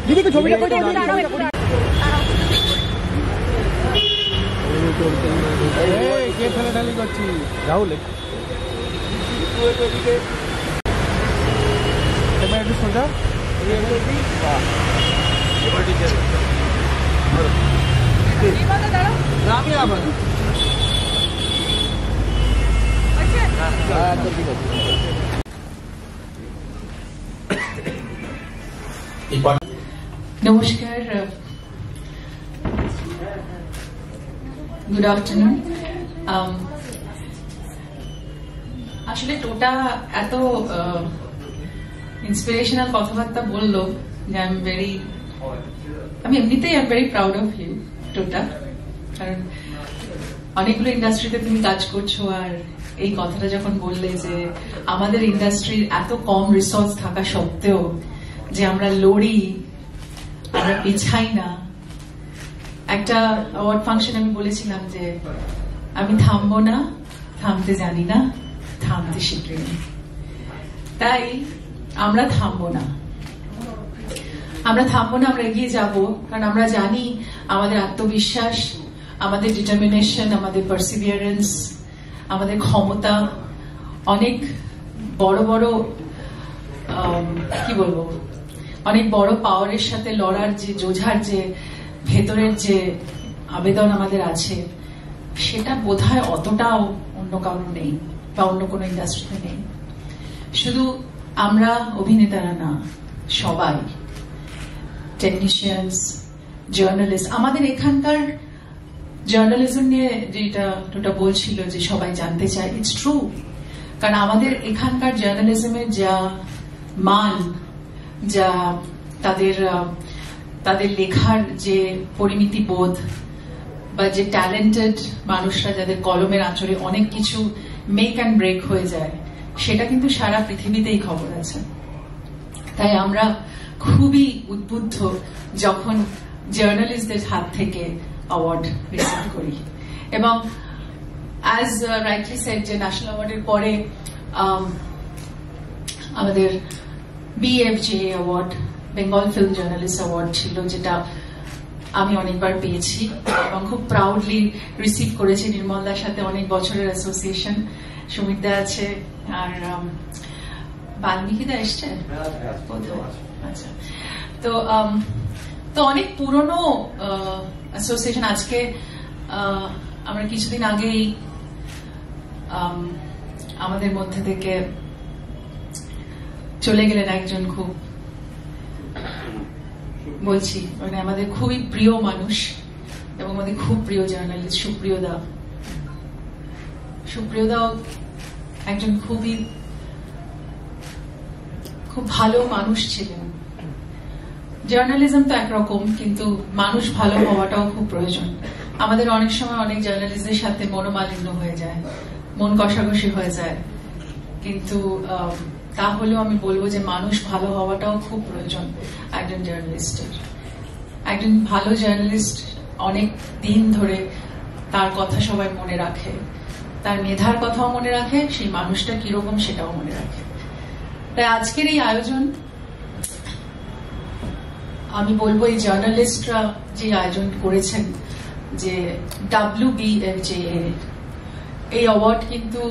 দিদি ছবিটা করে কে ঠেলাঠালি করছি রাহুল এবার একটু সোজা নমস্কার, গুড আফটারনুন। আসলে টোটা এত ইন্সপিরেশনাল কথাবার্তা বললো যে আমি এমনিতেই I am very proud of you Tota, কারণ অনেকগুলো ইন্ডাস্ট্রিতে তুমি কাজ করছো, আর এই কথাটা যখন বললে যে আমাদের ইন্ডাস্ট্রির এত কম রিসোর্স থাকা সত্ত্বেও যে আমরা লড়ি, আমরা পিছাই না। একটা অ্যাওয়ার্ড ফাংশন আমি বলেছিলাম যে আমি থামবো না, থামতে জানি না, থামতে শিখিনি। তাই আমরা থামবো না, আমরা এগিয়ে যাব, কারণ আমরা জানি আমাদের আত্মবিশ্বাস, আমাদের ডিটারমিনেশন, আমাদের পারসিভিয়ারেন্স, আমাদের ক্ষমতা অনেক বড় বড় কি বলবো, অনেক বড় পাওয়ারের সাথে লড়ার যে যোঝার যে ভেতরের যে আবেদন আমাদের আছে, সেটা বোধহয় অতটাও অন্য কারণ নেই বা অন্য কোনো ইন্ডাস্ট্রিতে নেই। শুধু আমরা অভিনেতারা না, সবাই, টেকনিশিয়ানস, জার্নালিস্ট, আমাদের এখানকার জার্নালিজম নিয়ে যেটা বলছিল যে সবাই জানতে চায়, ইটস ট্রু। কারণ আমাদের এখানকার জার্নালিজমের যা মান, যা তাদের লেখার যে পরিমিতি বোধ, বা যে ট্যালেন্টেড মানুষরা যাদের কলমের আঁচড়ে অনেক কিছু মেক অ্যান্ড ব্রেক হয়ে যায়, সেটা কিন্তু সারা পৃথিবীতেই খবর আছে। তাই আমরা খুবই উদ্বুদ্ধ যখন জার্নালিস্টদের হাত থেকে অ্যাওয়ার্ড রিসিভ করি। এবং অ্যাজ রাইটলি সেড যে ন্যাশনাল অ্যাওয়ার্ডের পরে আমাদের BFJ award, Bengal film journalist award ছিল, যেটা আমি অনেকবার পেয়েছি এবং খুব প্রাউডলি রিসিভ করেছি। নির্মলদার সাথে অনেক বছরের অ্যাসোসিয়েশন, সুমিতদা আছে, আর বাল্মীকিদা এসছে, আচ্ছা, তো অনেক পুরনো অ্যাসোসিয়েশন। আজকে আমরা কিছুদিন আগেই আমাদের মধ্যে থেকে চলে গেলেন একজন খুব, বলছি মানে আমাদের খুবই প্রিয় মানুষ এবং আমাদের খুব প্রিয় জার্নালিস্ট সুপ্রিয়দাও একজন খুব ভালো মানুষ ছিলেন। জার্নালিজম তো একরকম, কিন্তু মানুষ ভালো হওয়াটাও খুব প্রয়োজন। আমাদের অনেক সময় অনেক জার্নালিস্টদের সাথে মনোমালিন্য হয়ে যায়, মন কষাকষি হয়ে যায়, কিন্তু তাহলেও আমি বলবো যে মানুষ ভালো হওয়াটাও খুব প্রয়োজন একজন জার্নালিস্টের। একজন ভালো জার্নালিস্ট অনেক দিন ধরে তার কথা সবাই মনে রাখে, তার মেধার কথাও মনে রাখে, সেই মানুষটা কিরকম সেটাও মনে রাখে। তাই আজকের এই আয়োজন, আমি বলবো এই জার্নালিস্টরা যে আয়োজন করেছেন, যে WBFJA, এই অ্যাওয়ার্ড কিন্তু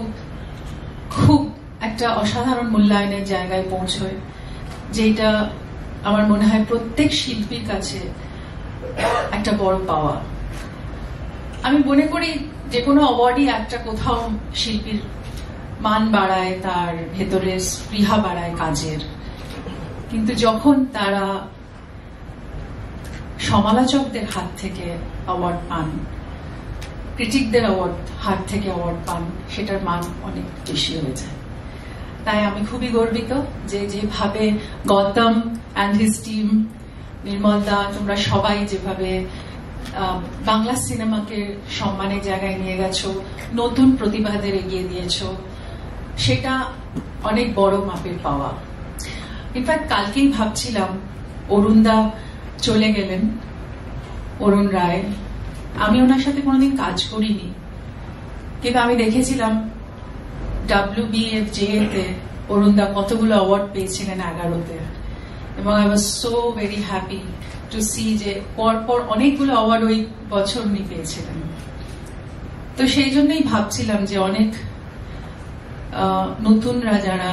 খুব একটা অসাধারণ মূল্যায়নের জায়গায় পৌঁছয়, যেটা আমার মনে হয় প্রত্যেক শিল্পীর কাছে একটা বড় পাওয়া। আমি মনে করি যে কোনো অ্যাওয়ার্ডই একটা কোথাও শিল্পীর মান বাড়ায়, তার ভেতরের স্পৃহা বাড়ায় কাজের, কিন্তু যখন তারা সমালোচকদের হাত থেকে অ্যাওয়ার্ড পান, ক্রিটিকদের হাত থেকে অ্যাওয়ার্ড পান, সেটার মান অনেক বেশি হয়ে যায়। তাই আমি খুবই গর্বিত যে যেভাবে গৌতম অ্যান্ড হিজ টিম, নির্মলদা, তোমরা সবাই যেভাবে বাংলা সিনেমাকে সম্মানের জায়গায় নিয়ে গেছো, নতুন প্রতিভাদের এগিয়ে দিয়েছো, সেটা অনেক বড় মাপের পাওয়া। ইনফ্যাক্ট কালকেই ভাবছিলাম, অরুণদা চলে গেলেন, অরুণ রায়, আমি ওনার সাথে কোনোদিন কাজ করিনি, কিন্তু আমি দেখেছিলাম WBFJ তে অরুণদা কতগুলো অ্যাওয়ার্ড পেয়েছিলেন 11তে, এবং I was so very happy to see যে পরপর অনেকগুলো অ্যাওয়ার্ড ওই বছর উনি পেয়েছিলেন। তো সেই জন্যই ভাবছিলাম যে অনেক নতুনরা যারা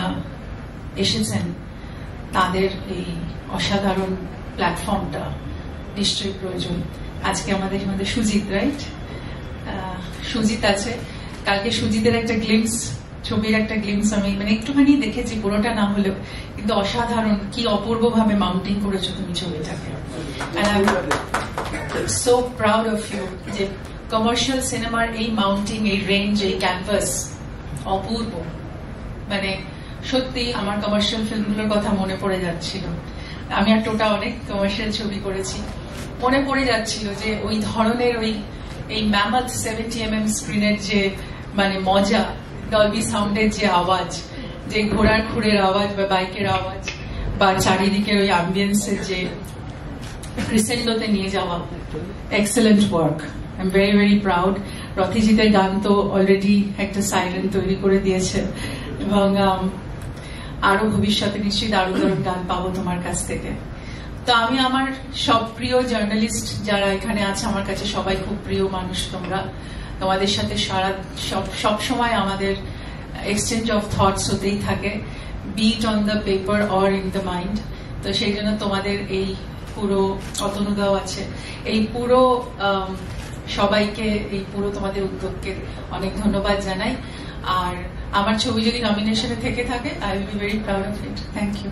এসেছেন তাদের এই অসাধারণ প্ল্যাটফর্মটা নিশ্চয়ই প্রয়োজন। আজকে আমাদের মধ্যে সুজিত, রাইট? সুজিত আছে। কালকে সুজিতের একটা গ্লিমস, ছবির একটা গ্লিমস আমি মানে একটুখানি দেখেছি, পুরোটা না হলেও, কিন্তু অসাধারণ, কি অপূর্ব ভাবে মাউন্টিং করেছো তুমি ছবিটাকে। সো প্রাউড অফ ইউ যে কমার্শিয়াল সিনেমার এই মাউন্টিং, এই রেঞ্জ, এই ক্যানভাস অপূর্ব। মানে সত্যি আমার কমার্শিয়াল ফিল্মগুলোর কথা মনে পড়ে যাচ্ছিল। আমি আর টোটা অনেক কমার্শিয়াল ছবি করেছি, মনে পড়ে যাচ্ছিল যে ওই ধরনের ওই এই ম্যামথ 70mm স্ক্রিনের যে মানে মজা, ডলবি সাউন্ডের যে আওয়াজ, যে ঘোড়ার খুঁড়ের আওয়াজ বা বাইকের আওয়াজ, বা চারিদিকের ওই অ্যাম্বিয়েন্সের যে ক্রিসেন্ডোতে নিয়ে যাওয়া, excellent work. I am very very proud. রথিজিতের গান তো অলরেডি একটা সাইরেন তৈরি করে দিয়েছে, এবং আরো ভবিষ্যতে নিশ্চিত আরো দারুণ গান পাবো তোমার কাছ থেকে। তো আমি আমার সব প্রিয় জার্নালিস্ট যারা এখানে আছে, আমার কাছে সবাই খুব প্রিয় মানুষ তোমরা। তোমাদের সাথে সব সময় আমাদের এক্সচেঞ্জ অফ থটস হতেই থাকে, be it on the paper or in the mind. তো সেই জন্য তোমাদের এই পুরো অতনুদাও আছে, এই পুরো সবাইকে, এই পুরো তোমাদের উদ্যোগকে অনেক ধন্যবাদ জানাই। আর আমার ছবি যদি নমিনেশনে থেকে থাকে, I will be very proud of it. Thank you.